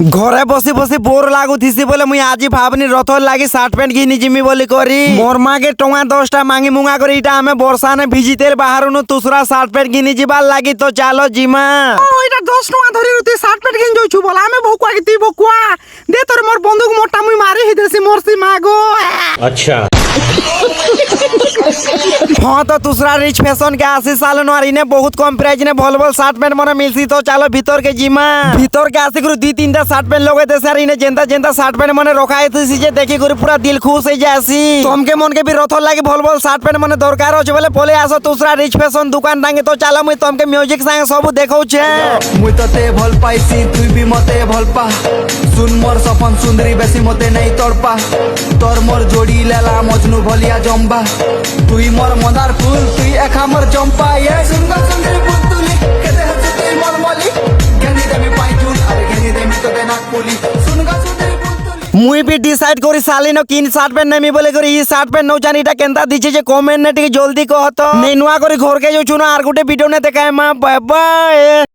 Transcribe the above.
ঘরে বসি বসি বোর লাগুথিসি বলে মুই আজি ভাবনি রথর লাগি শার্ট প্যান্ট ঘিনি জিমি বলি করি মোর মাকে টঙ্কা 10টা মাঙ্গি মুঙা করে এটা আমি বর্ষানে ভিজিতে বাহারুনু তুসরা শার্ট প্যান্ট ঘিনি যাবার লাগি তো চালো জিমা ওইটা 10 টাকা ধরি তুই শার্ট প্যান্ট কিন যাইছু বল আমি ভকুয়া কি তুই ভকুয়া দে তোর মোর বন্দুক মোটা মুই মারি হিদেছি মরছি মাগো अच्छा हाँ तो दूसरा रिच फैशन के 80 साल ने बहुत कम प्राइस ने भल भल शार्ट पैंट मने मिलसी तो चलो भीतर के जिमा भीतर के आसी गुरु 2-3टा शार्ट पैंट लगे थे सर इने जेंता जेंता शार्ट पैंट मने रखाई थी जे देखि गुरु पूरा दिल खुश हो जासी तुमके मन के भी रथर लागी भल भल शार्ट पैंट मने दरकार होचे बोले बोले आसो दूसरा रिच फैशन दुकान टांगे तो चलो मुई तुमके म्यूजिक संग सब देखौ छे मुई तते भल पाइसी तुई भी मते भल पा सुन मोर सपन सुंदरी बेसी मते नहीं तड़पा तोर मोर जोड़ी लेला मजनू भलिया जम्बा तुई मोर मंदार फूल तुई एखा मोर चंपा ये सुंदर सुंदरी पुतुली केते हसे तुई मोर मली गेनी देमी पाइचुल अरे गेनी देमी तो देना पुली सुनगा सुंदरी पुतुली मुई भी डिसाइड करी साली न किन शार्ट पैंट नेमी बोले करी ई शार्ट पैंट नौ जानी टा केनता दिचे जे कमेंट ने टिके जल्दी कह तो नै नुआ करी घर के जो चुना आर गुटे वीडियो ने देखाय मा बाय बाय।